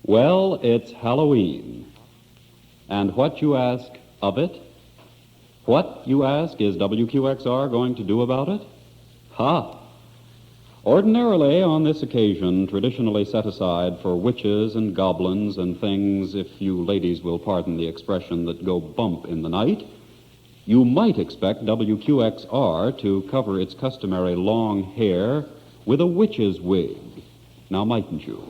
Well, it's Halloween. And what, you ask, of it? What, you ask, is WQXR going to do about it? Ha! Ordinarily, on this occasion, traditionally set aside for witches and goblins and things, if you ladies will pardon the expression, that go bump in the night, you might expect WQXR to cover its customary long hair with a witch's wig. Now, mightn't you?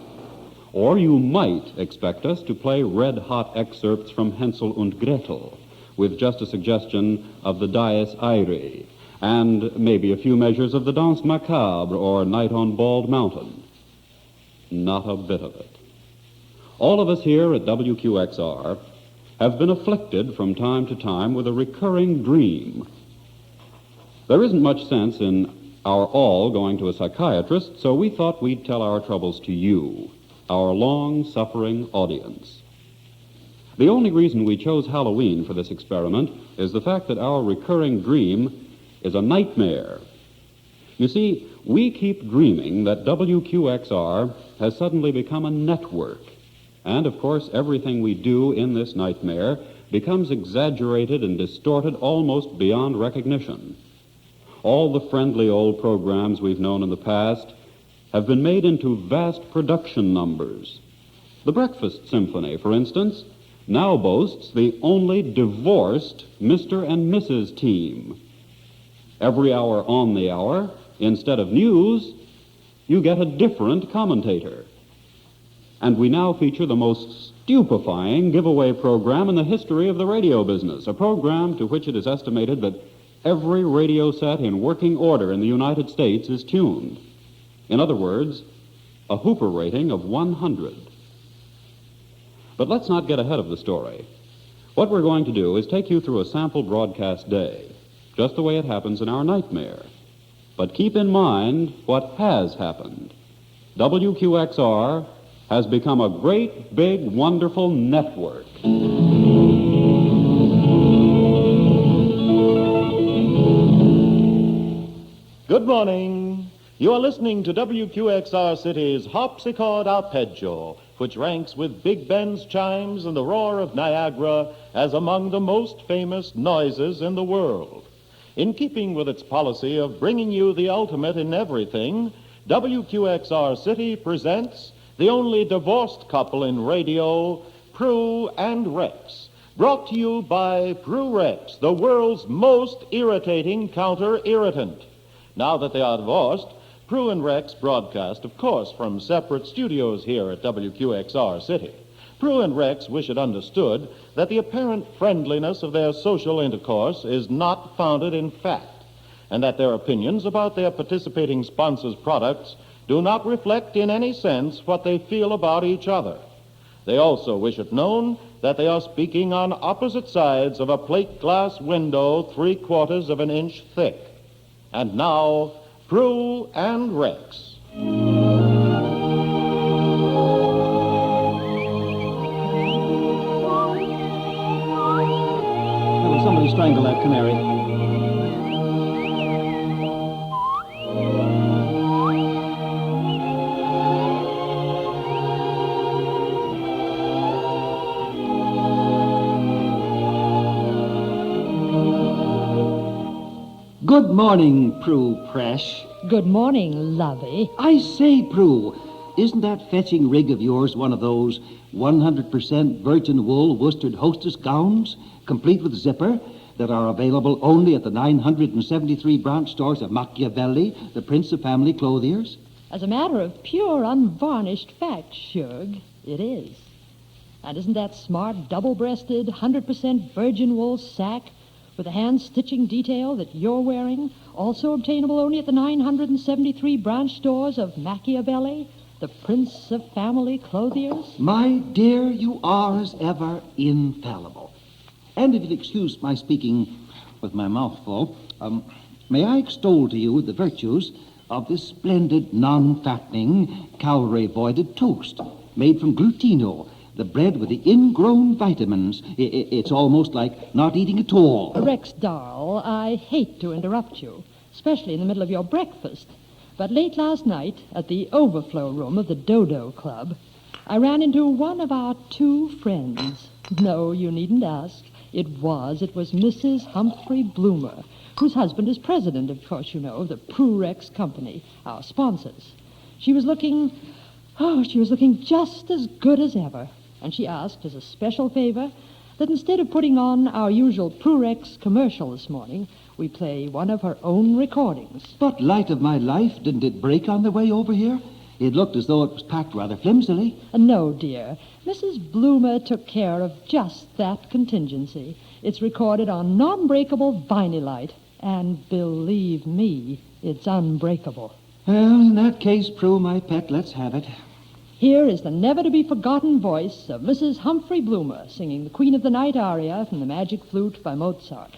Or you might expect us to play red-hot excerpts from Hansel und Gretel, with just a suggestion of the Dies Irae, and maybe a few measures of the Danse Macabre or Night on Bald Mountain. Not a bit of it. All of us here at WQXR have been afflicted from time to time with a recurring dream. There isn't much sense in our all going to a psychiatrist, so we thought we'd tell our troubles to you, our long-suffering audience. The only reason we chose Halloween for this experiment is the fact that our recurring dream is a nightmare. You see, we keep dreaming that WQXR has suddenly become a network, and of course everything we do in this nightmare becomes exaggerated and distorted almost beyond recognition. All the friendly old programs we've known in the past have been made into vast production numbers. The Breakfast Symphony, for instance, now boasts the only divorced Mr. and Mrs. team. Every hour on the hour, instead of news, you get a different commentator. And we now feature the most stupefying giveaway program in the history of the radio business, a program to which it is estimated that every radio set in working order in the United States is tuned. In other words, a Hooper rating of 100. But let's not get ahead of the story. What we're going to do is take you through a sample broadcast day, just the way it happens in our nightmare. But keep in mind what has happened. WQXR has become a great, big, wonderful network. Good morning. You are listening to WQXR City's harpsichord arpeggio, which ranks with Big Ben's chimes and the roar of Niagara as among the most famous noises in the world. In keeping with its policy of bringing you the ultimate in everything, WQXR City presents the only divorced couple in radio, Prue and Rex. Brought to you by Prue Rex, the world's most irritating counter-irritant. Now that they are divorced, Prue and Rex broadcast, of course, from separate studios here at WQXR City. Prue and Rex wish it understood that the apparent friendliness of their social intercourse is not founded in fact, and that their opinions about their participating sponsors' products do not reflect in any sense what they feel about each other. They also wish it known that they are speaking on opposite sides of a plate glass window 3/4 of an inch thick. And now, Prue and Rex. Will somebody strangle that canary? Good morning, Prue Presh. Good morning, lovey. I say, Prue, isn't that fetching rig of yours one of those 100% virgin wool worsted hostess gowns, complete with zipper, that are available only at the 973 branch stores of Machiavelli, the Prince of Family Clothiers? As a matter of pure, unvarnished fact, Shug, it is. And isn't that smart, double-breasted, 100% virgin wool sack with a hand-stitching detail that you're wearing also obtainable only at the 973 branch stores of Machiavelli, the Prince of Family Clothiers? My dear, you are as ever infallible. And if you'll excuse my speaking with my mouth full, may I extol to you the virtues of this splendid, non-fattening, calorie-voided toast made from glutino, the bread with the ingrown vitamins. It's almost like not eating at all. Rex, darl, I hate to interrupt you, especially in the middle of your breakfast. But late last night, at the overflow room of the Dodo Club, I ran into one of our two friends. No, you needn't ask. It was Mrs. Humphrey Bloomer, whose husband is president, of course, you know, of the Prurex Company, our sponsors. She was looking just as good as ever. And she asked, as a special favor, that instead of putting on our usual Prurex commercial this morning, we play one of her own recordings. But, light of my life, didn't it break on the way over here? It looked as though it was packed rather flimsily. No, dear. Mrs. Bloomer took care of just that contingency. It's recorded on non-breakable vinylite, and believe me, it's unbreakable. Well, in that case, Prue, my pet, let's have it. Here is the never-to-be-forgotten voice of Mrs. Humphrey Bloomer singing the Queen of the Night aria from the Magic Flute by Mozart.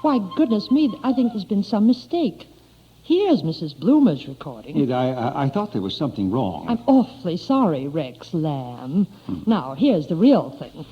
Why, goodness me, I think there's been some mistake. Here's Mrs. Bloomer's recording. I thought there was something wrong. I'm awfully sorry, Rex Lamb. Now, here's the real thing.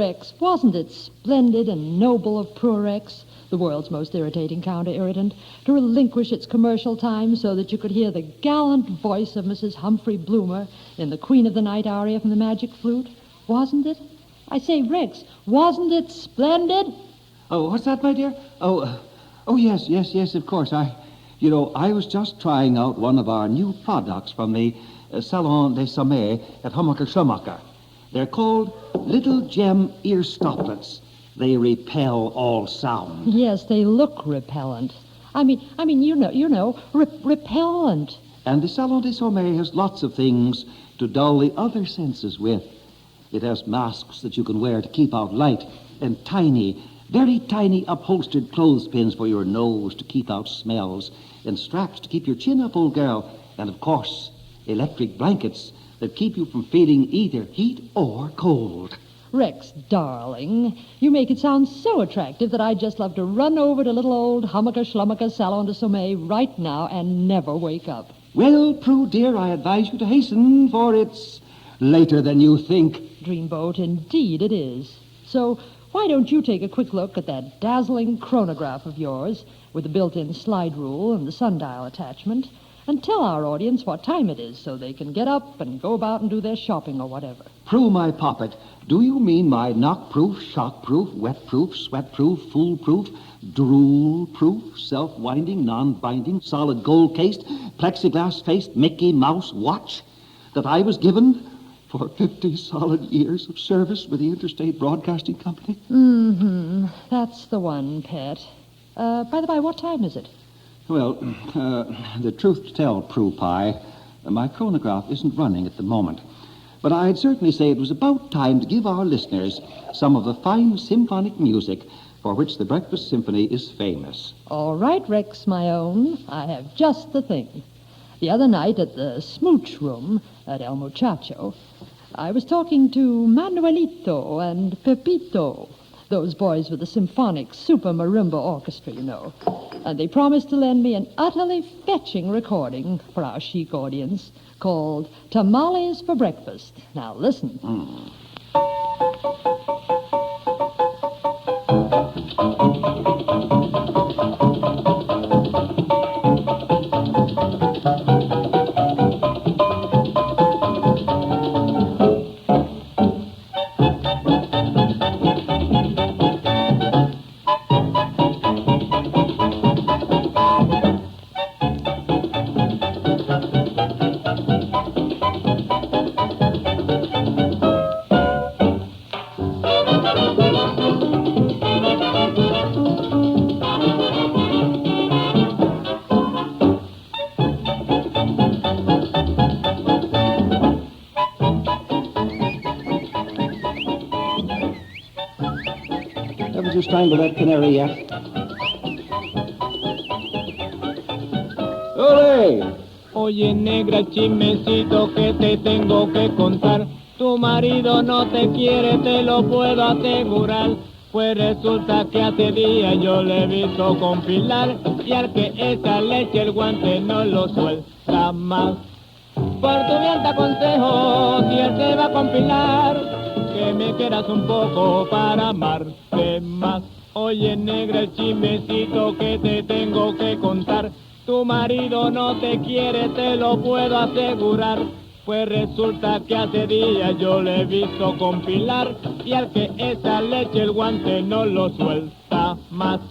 Rex, wasn't it splendid and noble of poor Rex, the world's most irritating counter-irritant, to relinquish its commercial time so that you could hear the gallant voice of Mrs. Humphrey Bloomer in the Queen of the Night aria from the Magic Flute? Wasn't it? I say, Rex, wasn't it splendid? Oh, what's that, my dear? Oh, yes, of course. I was just trying out one of our new products from the Salon des Sommeils at Hummacher Schumacher. They're called Little Gem Ear Stoplets. They repel all sound. Yes, they look repellent. I mean, repellent. And the Salon des Sommeils has lots of things to dull the other senses with. It has masks that you can wear to keep out light, and very tiny upholstered clothespins for your nose to keep out smells, and straps to keep your chin up, old girl, and of course, electric blankets that keep you from feeling either heat or cold. Rex, darling, you make it sound so attractive that I'd just love to run over to little old Hummacher Schlummacher Salon de Sommeil right now and never wake up. Well, Prue, dear, I advise you to hasten, for it's later than you think. Dreamboat, indeed it is. So why don't you take a quick look at that dazzling chronograph of yours with the built-in slide rule and the sundial attachment, and tell our audience what time it is so they can get up and go about and do their shopping or whatever. Prue, my poppet, do you mean my knock-proof, shock-proof, wet-proof, sweat-proof, fool-proof, drool-proof, self-winding, non-binding, solid gold-cased, plexiglass-faced Mickey Mouse watch that I was given for 50 solid years of service with the Interstate Broadcasting Company? Mm-hmm. That's the one, pet. By the by, what time is it? Well, the truth to tell, Prue Pie, my chronograph isn't running at the moment. But I'd certainly say it was about time to give our listeners some of the fine symphonic music for which the Breakfast Symphony is famous. All right, Rex, my own. I have just the thing. The other night at the Smooch Room at El Muchacho, I was talking to Manuelito and Pepito, those boys with the symphonic super marimba orchestra, you know. And they promised to lend me an utterly fetching recording for our chic audience called Tamales for Breakfast. Now, listen. Haven't you strangled that canary yet? ¡Ole! Oye, negra, chismecito que te tengo que contar. Tu marido no te quiere, te lo puedo asegurar. Pues resulta que hace días yo le he visto con Pilar, y al que esa leche el guante no lo suelta más. Por tu bien te aconsejo, si él se va con Pilar, que me quieras un poco para amarte más. Oye, negra, el chismecito que te tengo que contar. Tu marido no te quiere, te lo puedo asegurar. Pues resulta que hace días yo le he visto con Pilar, y al que esa leche el guante no lo suelta más.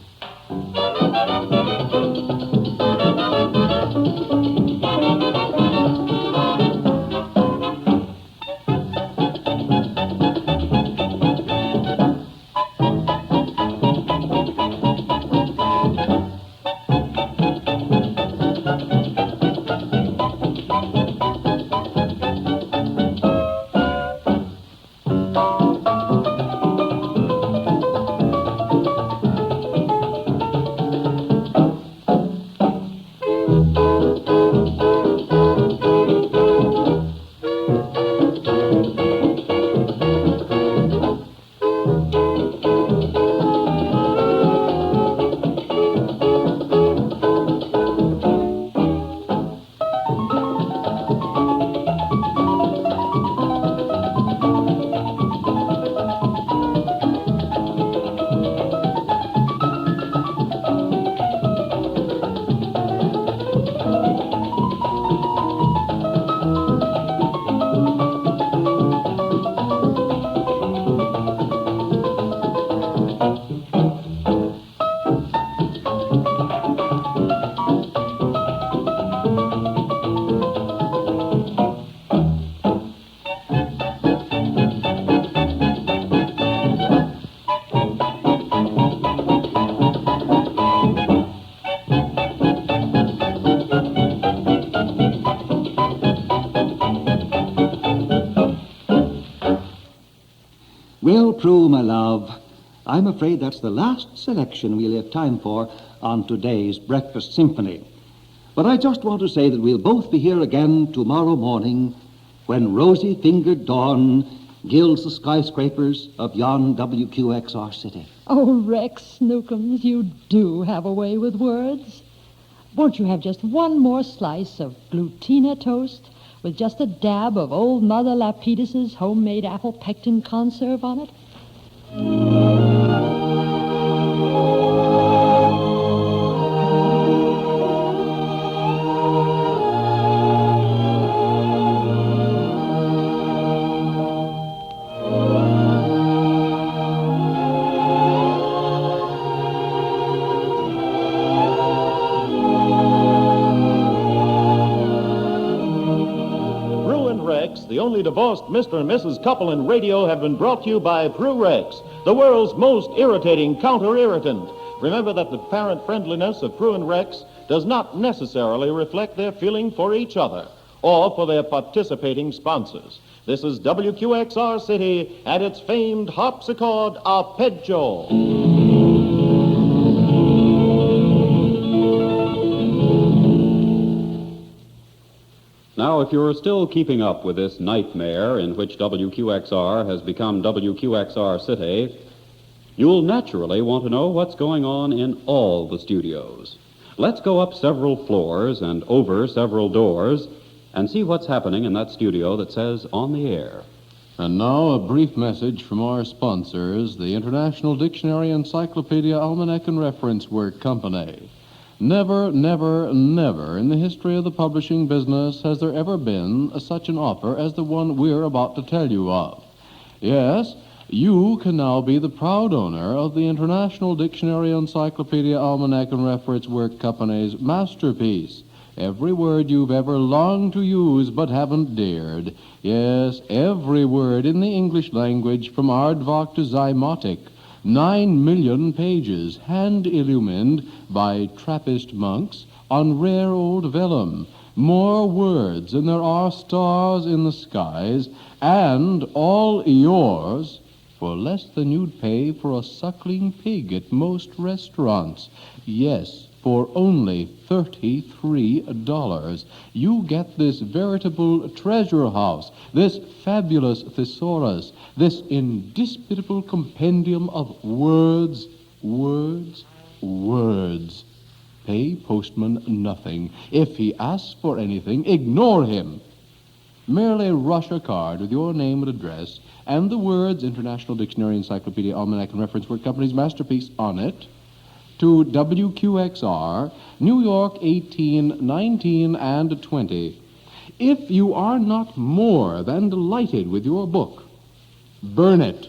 Well, Prue, my love, I'm afraid that's the last selection we'll have time for on today's Breakfast Symphony. But I just want to say that we'll both be here again tomorrow morning when rosy-fingered dawn gilds the skyscrapers of yon WQXR City. Oh, Rex Snookums, you do have a way with words. Won't you have just one more slice of glutina toast with just a dab of old Mother Lapidus's homemade apple pectin conserve on it? The only divorced Mr. and Mrs. couple in radio have been brought to you by Prue Rex, the world's most irritating counter-irritant. Remember that the apparent friendliness of Prue and Rex does not necessarily reflect their feeling for each other or for their participating sponsors. This is WQXR City and its famed harpsichord arpeggio. Now, if you're still keeping up with this nightmare in which WQXR has become WQXR City, you'll naturally want to know what's going on in all the studios. Let's go up several floors and over several doors and see what's happening in that studio that says On the Air. And now a brief message from our sponsors, the International Dictionary Encyclopedia Almanac and Reference Work Company. Never, never, never in the history of the publishing business has there ever been such an offer as the one we're about to tell you of. Yes, you can now be the proud owner of the International Dictionary Encyclopedia Almanac and Reference Work Company's masterpiece. Every word you've ever longed to use but haven't dared. Yes, every word in the English language from aardvark to zymotic. 9 million pages, hand-illumined by Trappist monks on rare old vellum. More words than there are stars in the skies, and all yours for less than you'd pay for a suckling pig at most restaurants. Yes, for only $33. You get this veritable treasure house, this fabulous thesaurus, this indisputable compendium of words, words, words. Pay postman nothing. If he asks for anything, ignore him. Merely rush a card with your name and address and the words International Dictionary Encyclopedia Almanac and Reference Work Company's masterpiece on it to WQXR, New York 18, 19, and 20. If you are not more than delighted with your book, burn it,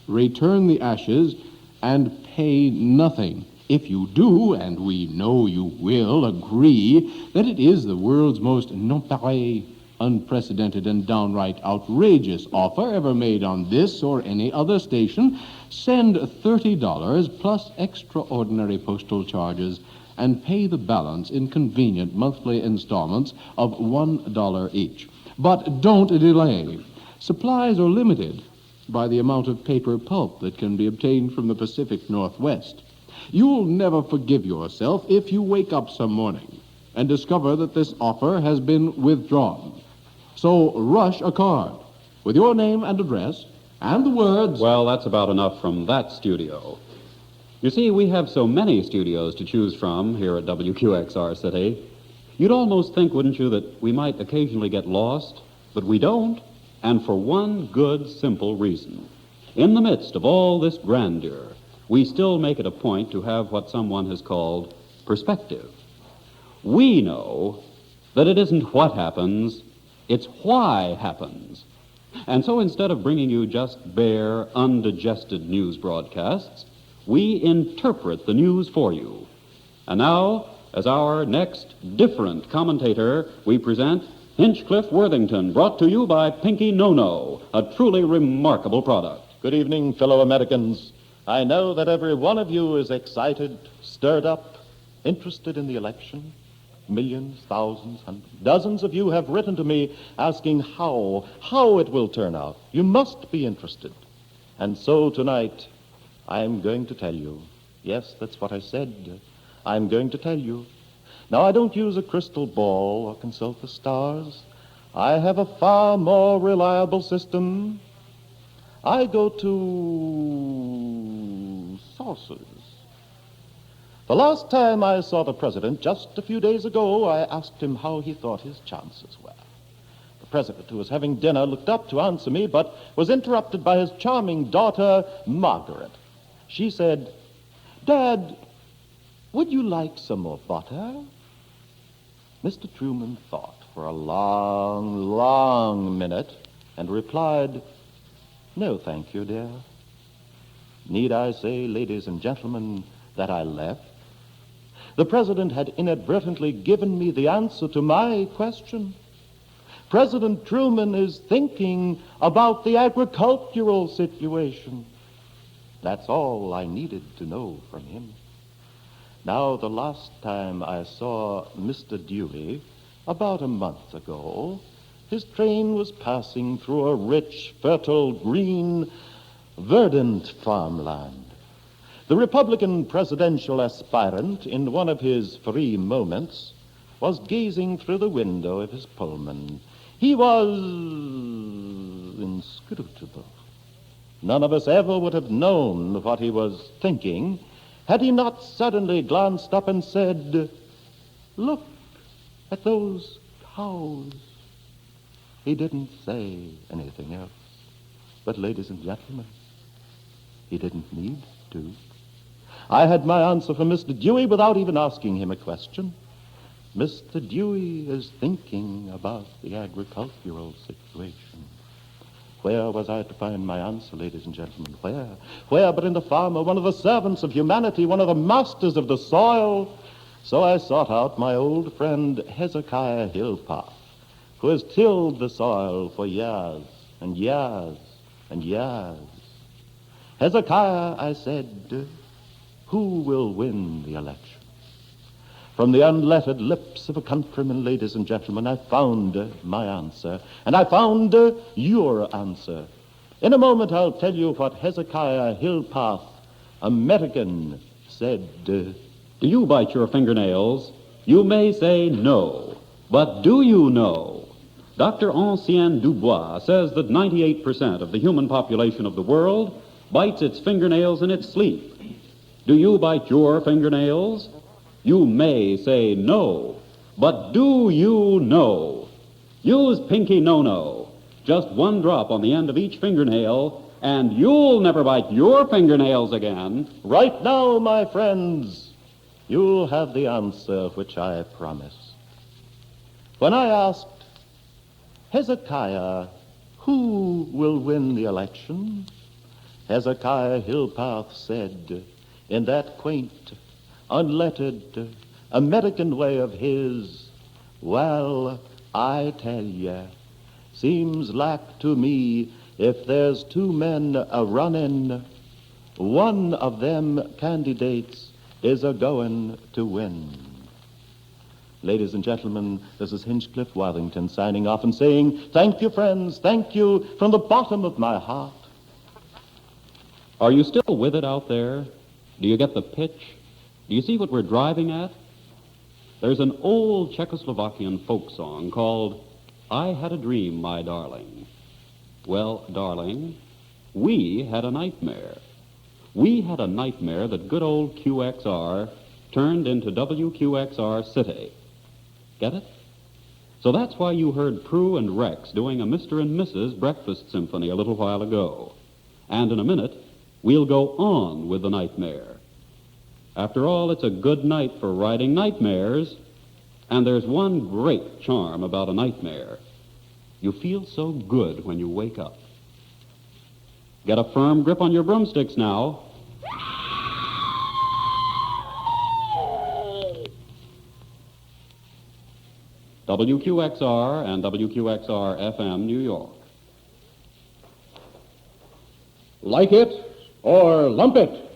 return the ashes, and pay nothing. If you do, and we know you will, agree that it is the world's most non-pareil, unprecedented, and downright outrageous offer ever made on this or any other station, send $30 plus extraordinary postal charges and pay the balance in convenient monthly installments of $1 each. But don't delay. Supplies are limited by the amount of paper pulp that can be obtained from the Pacific Northwest. You'll never forgive yourself if you wake up some morning and discover that this offer has been withdrawn. So rush a card with your name and address and the words... Well, that's about enough from that studio. You see, we have so many studios to choose from here at WQXR City. You'd almost think, wouldn't you, that we might occasionally get lost, but we don't, and for one good, simple reason. In the midst of all this grandeur, we still make it a point to have what someone has called perspective. We know that it isn't what happens, it's why happens. And so instead of bringing you just bare, undigested news broadcasts, we interpret the news for you. And now, as our next different commentator, we present Hinchcliffe Worthington, brought to you by Pinky No-No, a truly remarkable product. Good evening, fellow Americans. I know that every one of you is excited, stirred up, interested in the election. Millions, thousands, hundreds, dozens of you have written to me asking how it will turn out. You must be interested. And so tonight, I'm going to tell you. Yes, that's what I said. I'm going to tell you. Now, I don't use a crystal ball or consult the stars. I have a far more reliable system. I go to sources. The last time I saw the president, just a few days ago, I asked him how he thought his chances were. The president, who was having dinner, looked up to answer me, but was interrupted by his charming daughter, Margaret. She said, "Dad, would you like some more butter?" Mr. Truman thought for a long, long minute and replied, "No, thank you, dear." Need I say, ladies and gentlemen, that I left? The president had inadvertently given me the answer to my question. President Truman is thinking about the agricultural situation. That's all I needed to know from him. Now, the last time I saw Mr. Dewey, about a month ago, his train was passing through a rich, fertile, green, verdant farmland. The Republican presidential aspirant, in one of his free moments, was gazing through the window of his Pullman. He was inscrutable. None of us ever would have known what he was thinking had he not suddenly glanced up and said, "Look at those cows." He didn't say anything else. But, ladies and gentlemen, he didn't need to. I had my answer from Mr. Dewey without even asking him a question. Mr. Dewey is thinking about the agricultural situation. Where was I to find my answer, ladies and gentlemen? Where? Where but in the farmer, one of the servants of humanity, one of the masters of the soil? So I sought out my old friend Hezekiah Hillpath, who has tilled the soil for years and years and years. "Hezekiah," I said, "who will win the election?" From the unlettered lips of a countryman, ladies and gentlemen, I found my answer, and I found your answer. In a moment, I'll tell you what Hezekiah Hillpath, American, said. Do you bite your fingernails? You may say no, but do you know? Dr. Ancien Dubois says that 98% of the human population of the world bites its fingernails in its sleep. Do you bite your fingernails? You may say no, but do you know? Use Pinky No-No. Just one drop on the end of each fingernail, and you'll never bite your fingernails again. Right now, my friends, you'll have the answer which I promised. When I asked, "Hezekiah, who will win the election?" Hezekiah Hillpath said, in that quaint, unlettered, American way of his, "Well, I tell ye, seems like to me if there's two men a-running, one of them candidates is a-going to win." Ladies and gentlemen, this is Hinchcliffe Waddington signing off and saying, thank you, friends, thank you from the bottom of my heart. Are you still with it out there? Do you get the pitch? Do you see what we're driving at? There's an old Czechoslovakian folk song called "I Had a Dream, My Darling." Well, darling, we had a nightmare. We had a nightmare that good old QXR turned into WQXR City. Get it? So that's why you heard Prue and Rex doing a Mr. and Mrs. Breakfast Symphony a little while ago. And in a minute, we'll go on with the nightmare. After all, it's a good night for writing nightmares, and there's one great charm about a nightmare. You feel so good when you wake up. Get a firm grip on your broomsticks now. WQXR and WQXR FM, New York. Like it or lump it.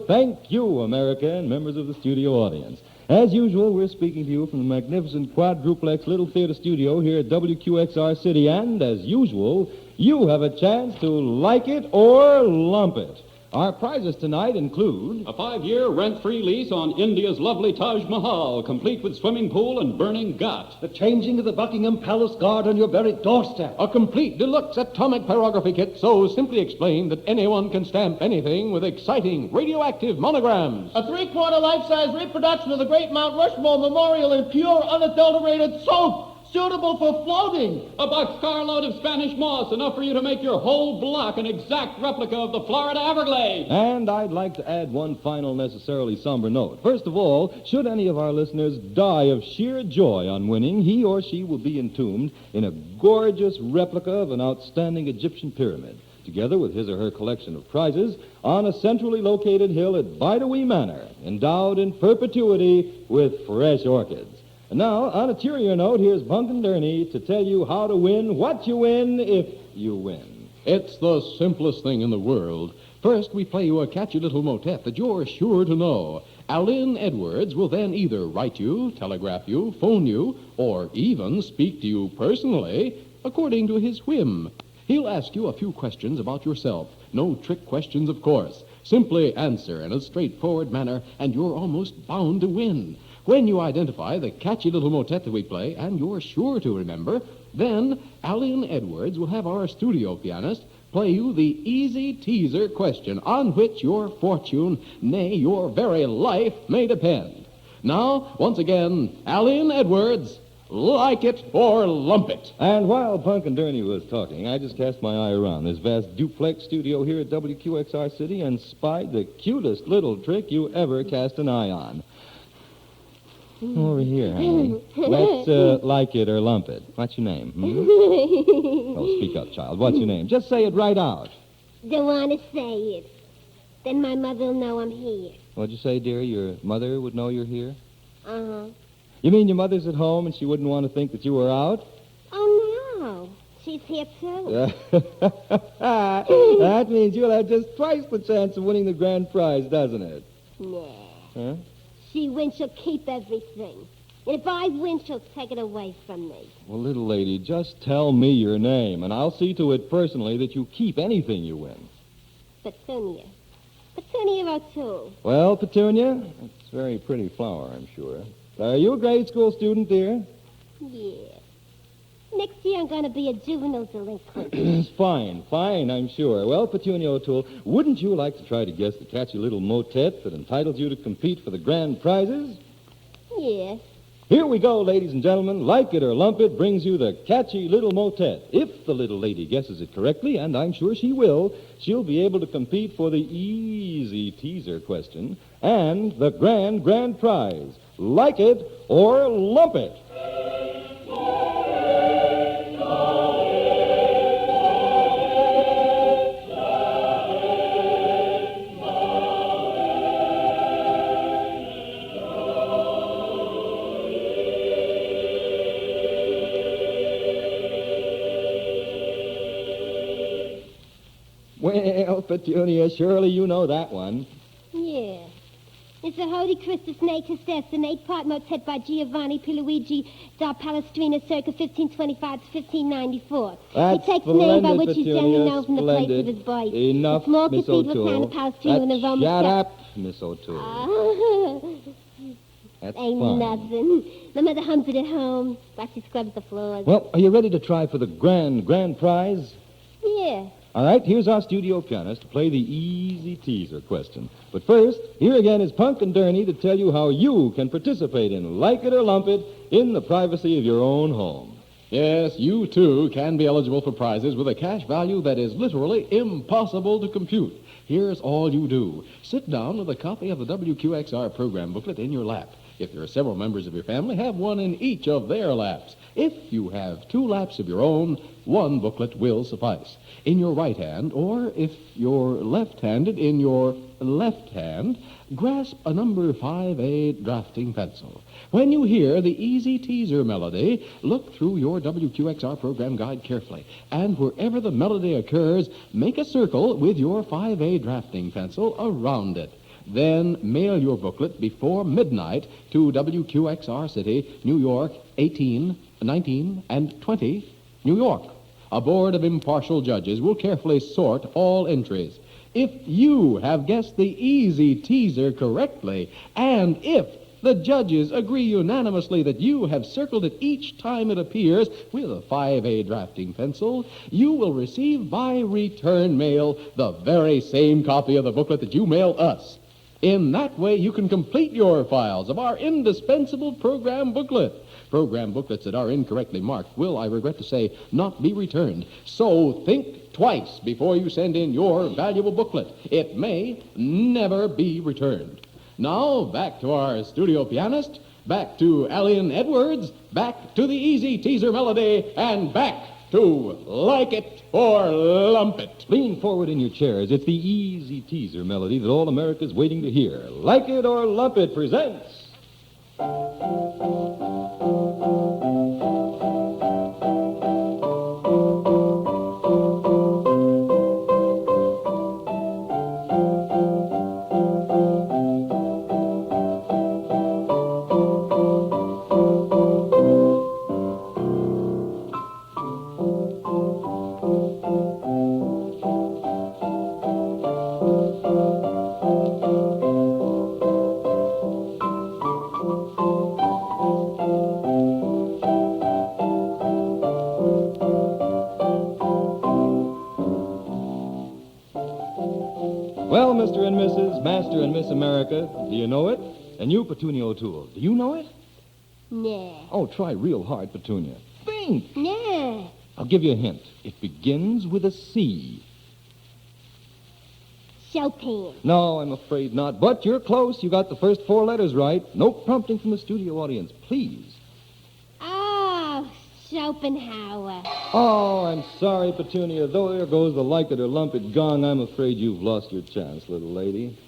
thank you, America, and members of the studio audience. As usual, we're speaking to you from the magnificent quadruplex Little Theater Studio here at WQXR City, and as usual, you have a chance to like it or lump it. Our prizes tonight include A 5-year rent-free lease on India's lovely Taj Mahal, complete with swimming pool and burning ghat. The changing of the Buckingham Palace Guard on your very doorstep. A complete deluxe atomic pyrography kit so simply explained that anyone can stamp anything with exciting radioactive monograms. A 3/4 life-size reproduction of the Great Mount Rushmore Memorial in pure, unadulterated soap, suitable for floating. A boxcar load of Spanish moss, enough for you to make your whole block an exact replica of the Florida Everglades. And I'd like to add one final necessarily somber note. First of all, should any of our listeners die of sheer joy on winning, he or she will be entombed in a gorgeous replica of an outstanding Egyptian pyramid, together with his or her collection of prizes, on a centrally located hill at Bidawee Manor, endowed in perpetuity with fresh orchids. And now, on a cheerier note, here's Punk and Derny to tell you how to win what you win if you win. It's the simplest thing in the world. First, we play you a catchy little motet that you're sure to know. Alan Edwards will then either write you, telegraph you, phone you, or even speak to you personally, according to his whim. He'll ask you a few questions about yourself. No trick questions, of course. Simply answer in a straightforward manner, and you're almost bound to win. When you identify the catchy little motet that we play, and you're sure to remember, then Alan Edwards will have our studio pianist play you the easy teaser question on which your fortune, nay, your very life, may depend. Now, once again, Alan Edwards, like it or lump it. And while Punk and Derny was talking, I just cast my eye around this vast duplex studio here at WQXR City and spied the cutest little trick you ever cast an eye on. Over here, honey. Let's like it or lump it. What's your name? Oh, speak up, child. What's your name? Just say it right out. Don't want to say it. Then my mother'll know I'm here. What'd you say, dear? Your mother would know you're here? Uh-huh. You mean your mother's at home and she wouldn't want to think that you were out? Oh, no. She's here, too. That means you'll have just twice the chance of winning the grand prize, doesn't it? Nah. Huh? She wins, she'll keep everything. And if I win, she'll take it away from me. Well, little lady, just tell me your name, and I'll see to it personally that you keep anything you win. Petunia. Petunia O'Toole. Well, Petunia, it's a very pretty flower, I'm sure. Are you a grade school student, dear? Yeah. Next year I'm going to be a juvenile delinquent. Fine, I'm sure. Well, Petunia O'Toole, wouldn't you like to try to guess the catchy little motet that entitles you to compete for the grand prizes? Yes. Here we go, ladies and gentlemen. Like it or lump it brings you the catchy little motet. If the little lady guesses it correctly, and I'm sure she will, she'll be able to compete for the easy teaser question and the grand prize. Like it or lump it. Well, Petunia, surely you know that one. Yeah. It's a Holy Christus Natus Est, an 8-part motet by Giovanni Pierluigi da Palestrina, circa 1525 to 1594. That's he takes the name by splendid, which he's Petunia, generally known from the place splendid. of his birth. Enough, the small Miss cathedral town O'Toole. of Palestrina in the Roman Shut steppe. up, Miss O'Toole. That's Ain't fine. nothing. My mother hums it at home, but she scrubs the floors. Well, are you ready to try for the grand prize? Yeah. All right, here's our studio pianist to play the easy teaser question. But first, here again is Punk and Derny to tell you how you can participate in Like It or Lump It in the privacy of your own home. Yes, you, too, can be eligible for prizes with a cash value that is literally impossible to compute. Here's all you do. Sit down with a copy of the WQXR program booklet in your lap. If there are several members of your family, have one in each of their laps. If you have 2 laps of your own, 1 booklet will suffice. In your right hand, or if you're left-handed, in your left hand, grasp a number 5A drafting pencil. When you hear the easy teaser melody, look through your WQXR program guide carefully, and wherever the melody occurs, make a circle with your 5A drafting pencil around it. Then mail your booklet before midnight to WQXR City, New York, 18, 19, and 20, New York. A board of impartial judges will carefully sort all entries. If you have guessed the easy teaser correctly, and if the judges agree unanimously that you have circled it each time it appears with a 5A drafting pencil, you will receive by return mail the very same copy of the booklet that you mail us. In that way, you can complete your files of our indispensable program booklet. Program booklets that are incorrectly marked will, I regret to say, not be returned. So think twice before you send in your valuable booklet. It may never be returned. Now, back to our studio pianist, back to Alan Edwards, back to the easy teaser melody, and back to Like It or Lump It. Lean forward in your chairs. It's the easy teaser melody that all America's waiting to hear. Like It or Lump It presents... Well, Mr. and Mrs., Master and Miss America, do you know it? And you, Petunia O'Toole, do you know it? Nah. Oh, try real hard, Petunia. Think! Nah. I'll give you a hint. It begins with a C. Chopin. No, I'm afraid not. But you're close. You got the first 4 letters right. No prompting from the studio audience, please. Oh, Schopenhauer. Oh, I'm sorry, Petunia. Though there goes the like it or lump it gong, I'm afraid you've lost your chance, little lady.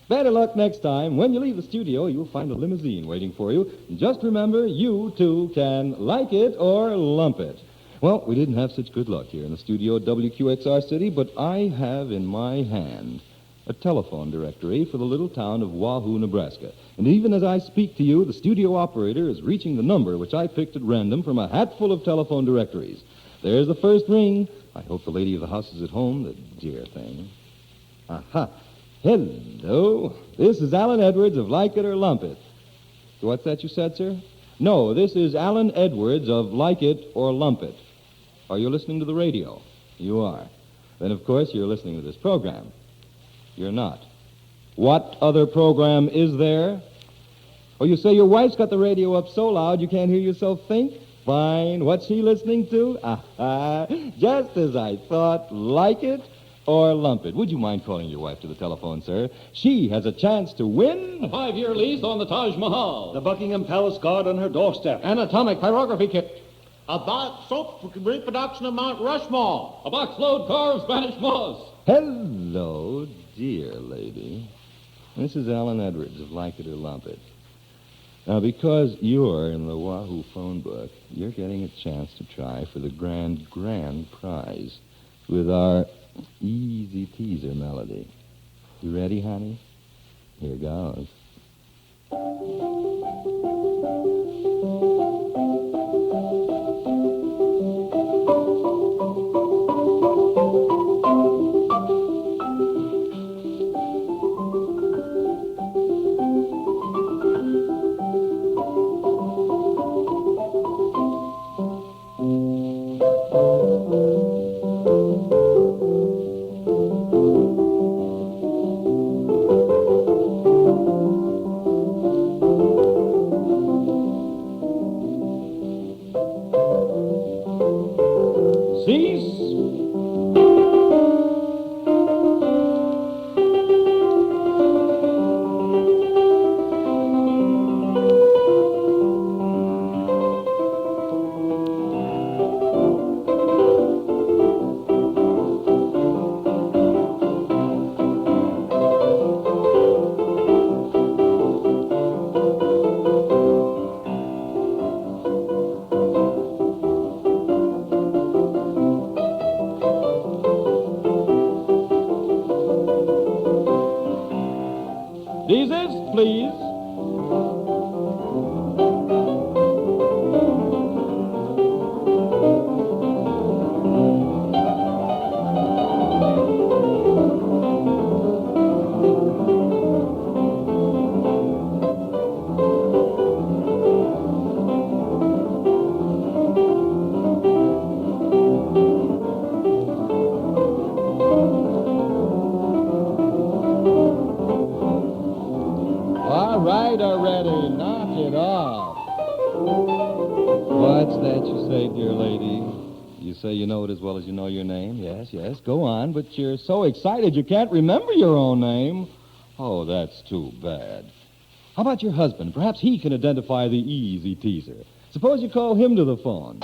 Better luck next time. When you leave the studio, you'll find a limousine waiting for you. And just remember, you, too, can like it or lump it. Well, we didn't have such good luck here in the studio at WQXR City, but I have in my hand a telephone directory for the little town of Wahoo, Nebraska. And even as I speak to you, the studio operator is reaching the number which I picked at random from a hatful of telephone directories. There's the first ring. I hope the lady of the house is at home, the dear thing. Aha. Hello. This is Alan Edwards of Like It or Lump It. What's that you said, sir? No, this is Alan Edwards of Like It or Lump It. Are you listening to the radio? You are. Then, of course, you're listening to this program. You're not. What other program is there? Oh, you say your wife's got the radio up so loud you can't hear yourself think? Fine. What's she listening to? Aha. Just as I thought. Like It or Lump It. Would you mind calling your wife to the telephone, sir? She has a chance to win... A 5-year lease on the Taj Mahal. The Buckingham Palace Guard on her doorstep. An atomic pyrography kit. A box soap for reproduction of Mount Rushmore. A box-load car of Spanish moss. Hello, dear lady. This is Alan Edwards of Like It or Lump It. Now, because you're in the Wahoo phone book, you're getting a chance to try for the grand prize with our easy teaser melody. You ready, honey? Here goes. Cheers, please. All right already. Knock it off. What's that you say, dear lady? You say you know it as well as you know your name? Yes, yes. Go on, but you're so excited you can't remember your own name. Oh, that's too bad. How about your husband? Perhaps he can identify the easy teaser. Suppose you call him to the phone.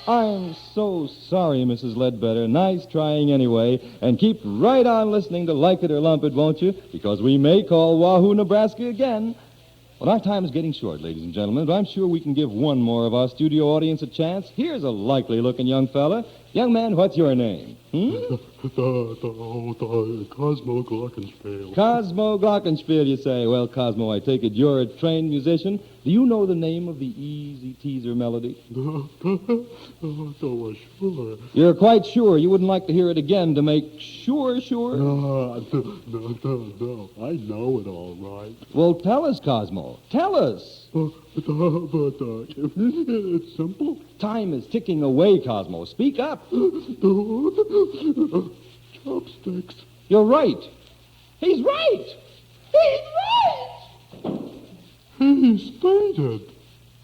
I'm so sorry, Mrs. Ledbetter. Nice trying anyway. And keep right on listening to Like It or Lump It, won't you? Because we may call Wahoo, Nebraska again. Well, our time is getting short, ladies and gentlemen, but I'm sure we can give one more of our studio audience a chance. Here's a likely-looking young fella. Young man, what's your name? Cosmo Glockenspiel. Cosmo Glockenspiel, you say. Well, Cosmo, I take it you're a trained musician. Do you know the name of the easy teaser melody? No, sure. You're quite sure you wouldn't like to hear it again to make sure? No. I know it all right. Well, tell us, Cosmo. Tell us. But it's simple. Time is ticking away, Cosmo. Speak up. Chopsticks. You're right. He's right. He's right. He's fainted.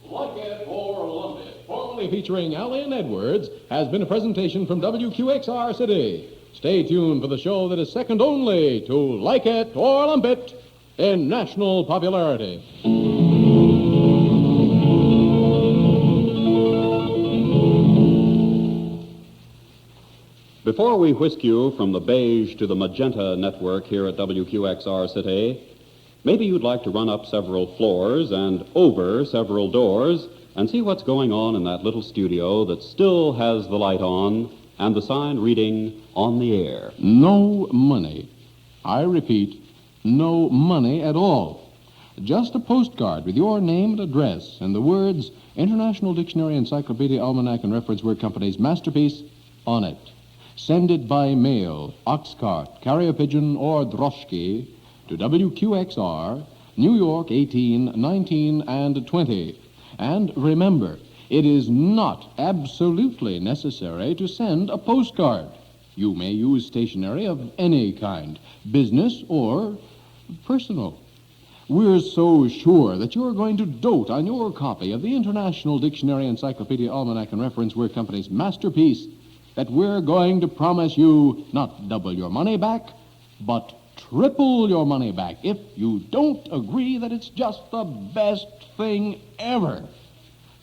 Like It or Lump It, formerly featuring Allen Edwards, has been a presentation from WQXR City. Stay tuned for the show that is second only to Like It or Lump It in national popularity. Before we whisk you from the beige to the magenta network here at WQXR City, maybe you'd like to run up several floors and over several doors and see what's going on in that little studio that still has the light on and the sign reading "On the Air." No money. I repeat, no money at all. Just a postcard with your name and address and the words International Dictionary, Encyclopedia, Almanac, and Reference Word Company's masterpiece on it. Send it by mail, ox cart, carrier pigeon, or droshky to WQXR, New York 18, 19, and 20. And remember, it is not absolutely necessary to send a postcard. You may use stationery of any kind, business or personal. We're so sure that you're going to dote on your copy of the International Dictionary, Encyclopedia, Almanac, and Reference Word Company's masterpiece that we're going to promise you not double your money back, but triple your money back if you don't agree that it's just the best thing ever.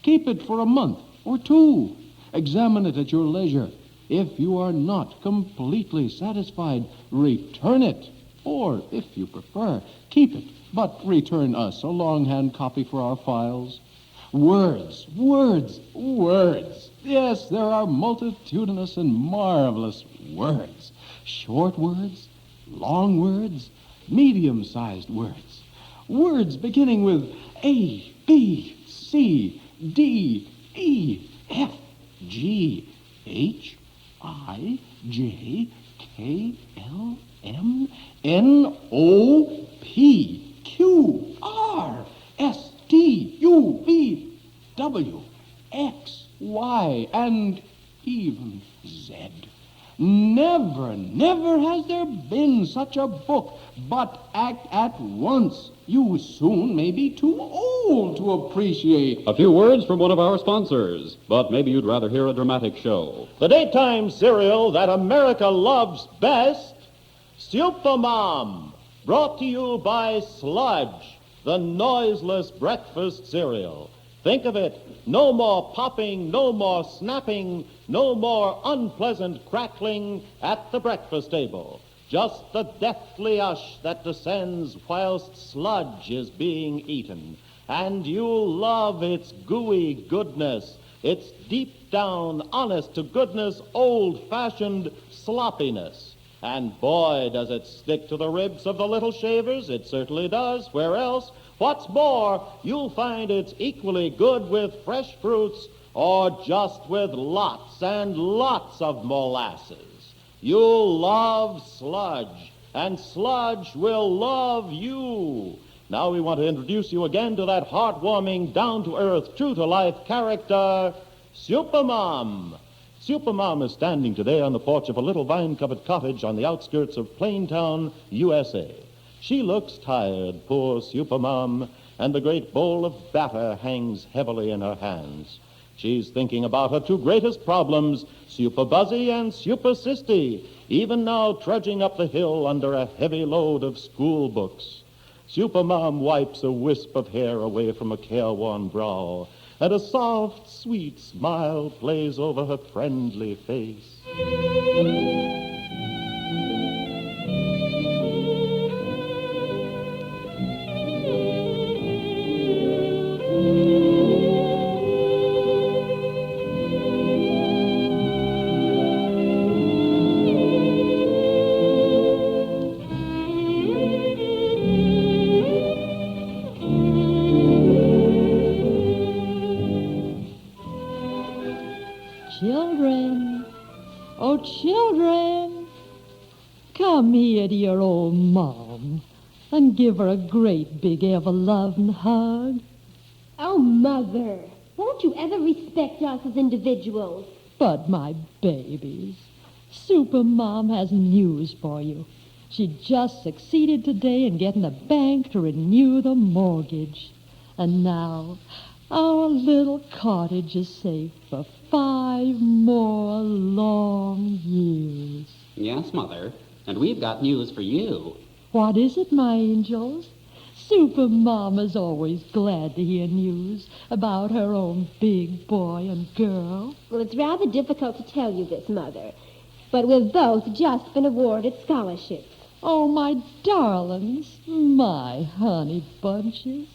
Keep it for a month or two. Examine it at your leisure. If you are not completely satisfied, return it. Or, if you prefer, keep it, but return us a longhand copy for our files. Words. Yes, there are multitudinous and marvelous words. Short words, long words, medium-sized words. Words beginning with A, B, C, D, E, F, G, H, I, J, K, L, M, N, O, P, Q, R, S, T, U, V, W, X, Y, and even Z. Never has there been such a book, but act at once. You soon may be too old to appreciate. A few words from one of our sponsors, but maybe you'd rather hear a dramatic show. The daytime cereal that America loves best, Supermom, brought to you by Sludge, the noiseless breakfast cereal. Think of it, no more popping, no more snapping, no more unpleasant crackling at the breakfast table. Just the deathly hush that descends whilst sludge is being eaten. And you'll love its gooey goodness, its deep down, honest-to-goodness, old-fashioned sloppiness. And boy, does it stick to the ribs of the little shavers. It certainly does. Where else? What's more, you'll find it's equally good with fresh fruits or just with lots and lots of molasses. You'll love Sludge, and Sludge will love you. Now we want to introduce you again to that heartwarming, down-to-earth, true-to-life character, Supermom. Supermom is standing today on the porch of a little vine-covered cottage on the outskirts of Plaintown, USA. She looks tired, poor Supermom, and the great bowl of batter hangs heavily in her hands. She's thinking about her two greatest problems, Super Buzzy and Super Sisty, even now trudging up the hill under a heavy load of school books. Supermom wipes a wisp of hair away from a careworn brow, and a soft, sweet smile plays over her friendly face. Children, oh children, come here to your old mom and give her a great big ever-loving hug. Oh, Mother, won't you ever respect us as individuals? But my babies, Supermom has news for you. She just succeeded today in getting the bank to renew the mortgage. And now our little cottage is safe for 5 more long years. Yes, Mother, and we've got news for you. What is it, my angels? Supermama's always glad to hear news about her own big boy and girl. Well, it's rather difficult to tell you this, Mother, but we've both just been awarded scholarships. Oh, my darlings, my honey bunches.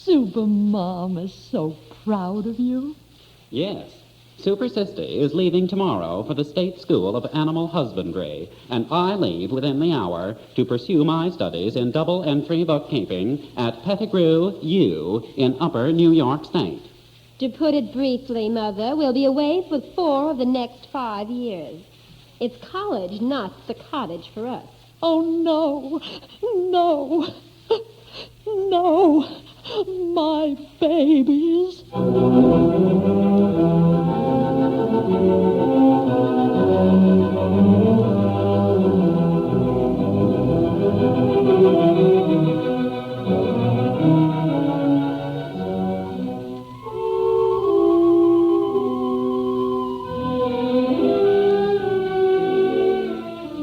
Supermom is so proud of you. Yes, Super Sisty is leaving tomorrow for the State School of Animal Husbandry, and I leave within the hour to pursue my studies in double-entry bookkeeping at Pettigrew U in Upper New York State. To put it briefly, Mother, we'll be away for 4 of the next 5 years. It's college, not the cottage for us. Oh, no, no, no, my babies.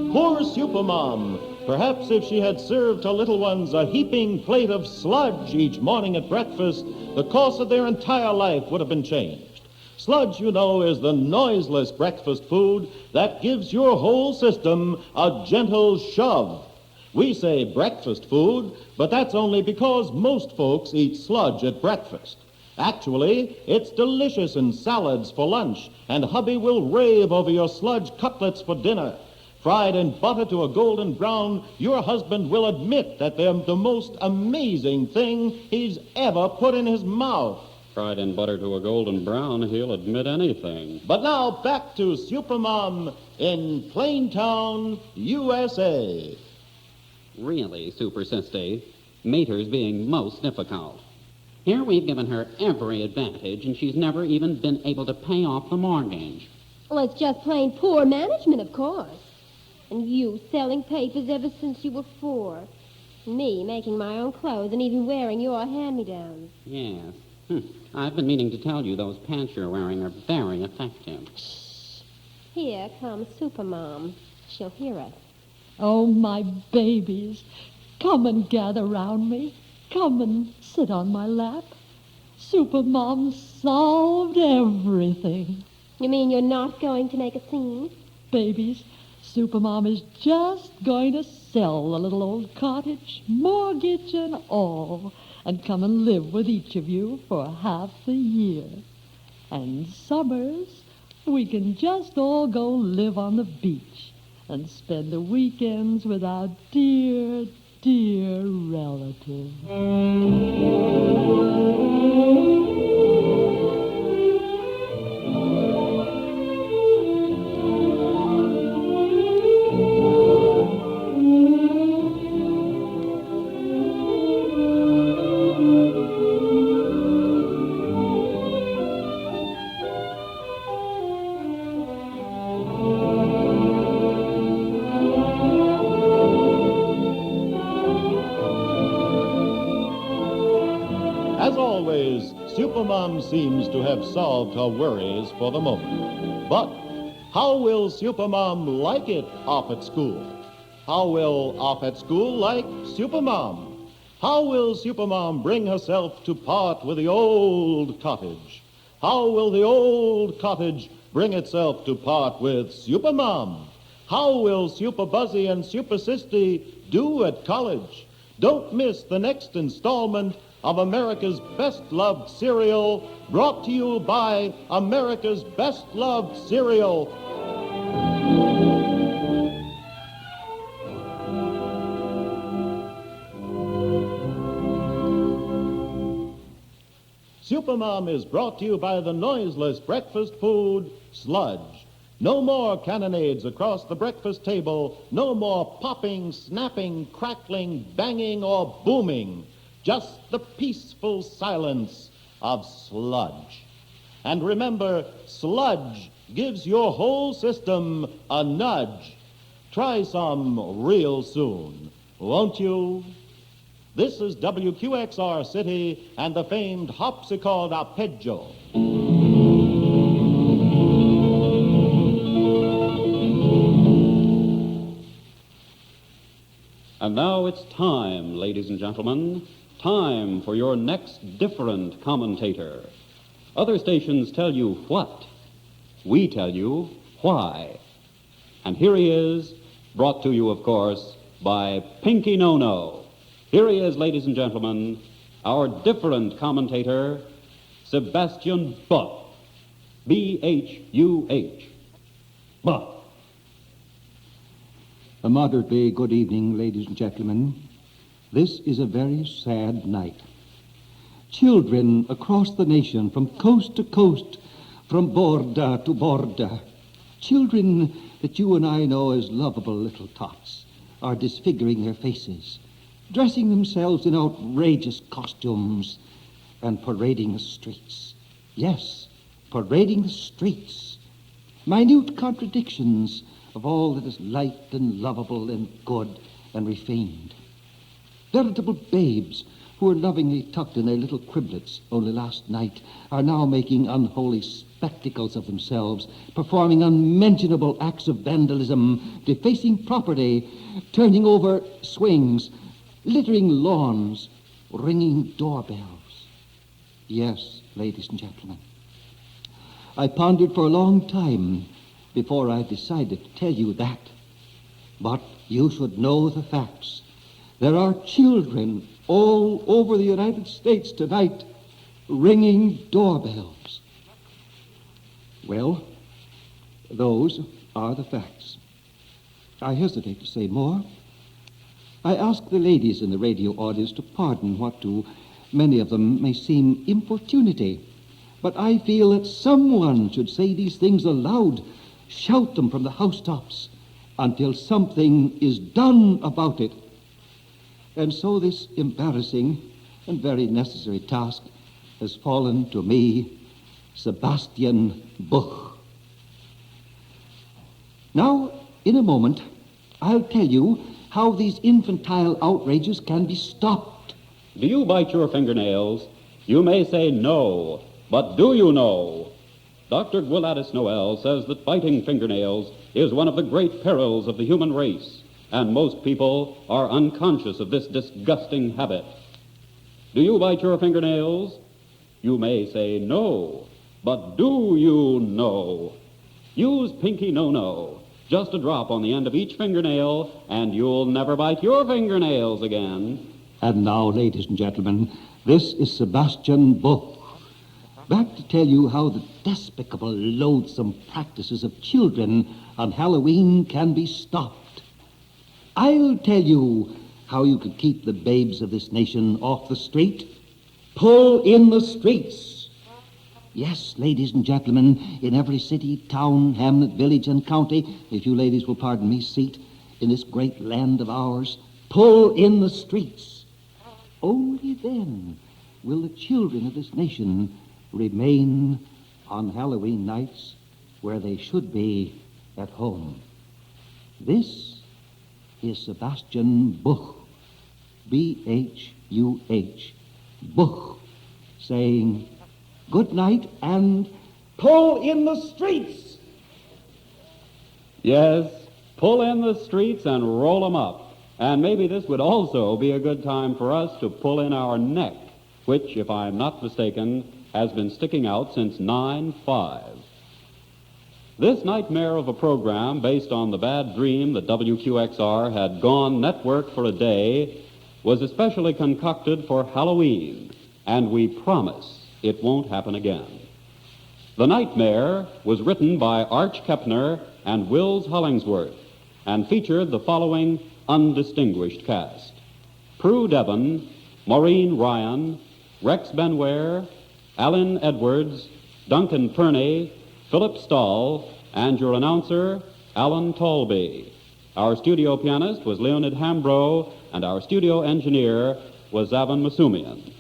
Poor Supermom! Perhaps if she had served her little ones a heaping plate of sludge each morning at breakfast, the course of their entire life would have been changed. Sludge, you know, is the noiseless breakfast food that gives your whole system a gentle shove. We say breakfast food, but that's only because most folks eat sludge at breakfast. Actually, it's delicious in salads for lunch, and hubby will rave over your sludge cutlets for dinner. Fried in butter to a golden brown, your husband will admit that they're the most amazing thing he's ever put in his mouth. Fried in butter to a golden brown, he'll admit anything. But now back to Supermom in Plaintown, USA. Really, Super Sisty, Mater's being most difficult. Here we've given her every advantage, and she's never even been able to pay off the mortgage. Well, it's just plain poor management, of course. And you selling papers ever since you were 4. Me making my own clothes and even wearing your hand-me-downs. Yes. I've been meaning to tell you those pants you're wearing are very effective. Shh. Here comes Supermom. She'll hear us. Oh, my babies, come and gather round me. Come and sit on my lap. Supermom solved everything. You mean you're not going to make a scene? Babies, Supermom is just going to sell the little old cottage, mortgage and all, and come and live with each of you for half the year. And summers, we can just all go live on the beach and spend the weekends with our dear, dear relative. As always, Supermom seems to have solved her worries for the moment. But how will Supermom like it off at school? How will off at school like Supermom? How will Supermom bring herself to part with the old cottage? How will the old cottage bring itself to part with Supermom? How will Super Buzzy and Super Sisty do at college? Don't miss the next installment of America's Best Loved Cereal, brought to you by America's Best Loved Cereal. Supermom is brought to you by the noiseless breakfast food, Sludge. No more cannonades across the breakfast table, no more popping, snapping, crackling, banging, or booming. Just the peaceful silence of sludge. And remember, sludge gives your whole system a nudge. Try some real soon, won't you? This is WQXR City and the famed harpsichord arpeggio. And now it's time, ladies and gentlemen, time for your next different commentator. Other stations tell you what. We tell you why. And here he is, brought to you, of course, by Pinky No-No. Here he is, ladies and gentlemen, our different commentator, Sebastian Buff. B-H-U-H. Buff. A moderately good evening, ladies and gentlemen. This is a very sad night. Children across the nation, from coast to coast, from border to border, children that you and I know as lovable little tots, are disfiguring their faces, dressing themselves in outrageous costumes, and parading the streets. Yes, parading the streets. Minute contradictions of all that is light and lovable and good and refined. Veritable babes who were lovingly tucked in their little criblets only last night are now making unholy spectacles of themselves, performing unmentionable acts of vandalism, defacing property, turning over swings, littering lawns, ringing doorbells. Yes, ladies and gentlemen, I pondered for a long time before I decided to tell you that. But you should know the facts. There are children all over the United States tonight ringing doorbells. Well, those are the facts. I hesitate to say more. I ask the ladies in the radio audience to pardon what to many of them may seem importunity, but I feel that someone should say these things aloud, shout them from the housetops until something is done about it. And so this embarrassing and very necessary task has fallen to me, Sebastian Buch. Now, in a moment, I'll tell you how these infantile outrages can be stopped. Do you bite your fingernails? You may say no, but do you know? Dr. Gladys Noel says that biting fingernails is one of the great perils of the human race, and most people are unconscious of this disgusting habit. Do you bite your fingernails? You may say no, but do you know? Use Pinky No-No. Just a drop on the end of each fingernail, and you'll never bite your fingernails again. And now, ladies and gentlemen, this is Sebastian Buch, back to tell you how the despicable, loathsome practices of children on Halloween can be stopped. I'll tell you how you could keep the babes of this nation off the street. Pull in the streets. Yes, ladies and gentlemen, in every city, town, hamlet, village, and county, if you ladies will pardon me, seat in this great land of ours, pull in the streets. Only then will the children of this nation remain on Halloween nights where they should be at home. This is Sebastian Buch, B-H-U-H, Buch, saying good night and pull in the streets. Yes, pull in the streets and roll 'em up. And maybe this would also be a good time for us to pull in our neck, which, if I'm not mistaken, has been sticking out since 9/5. This nightmare of a program based on the bad dream that WQXR had gone network for a day was especially concocted for Halloween, and we promise it won't happen again. The Nightmare was written by Arch Kepner and Wills Hollingsworth and featured the following undistinguished cast: Prue Devon, Maureen Ryan, Rex Benware, Alan Edwards, Duncan Perney, Philip Stahl, and your announcer, Alan Talby. Our studio pianist was Leonid Hambro, and our studio engineer was Zavin Masumian.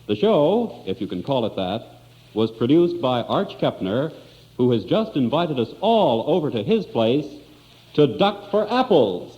The show, if you can call it that, was produced by Arch Kepner, who has just invited us all over to his place to duck for apples.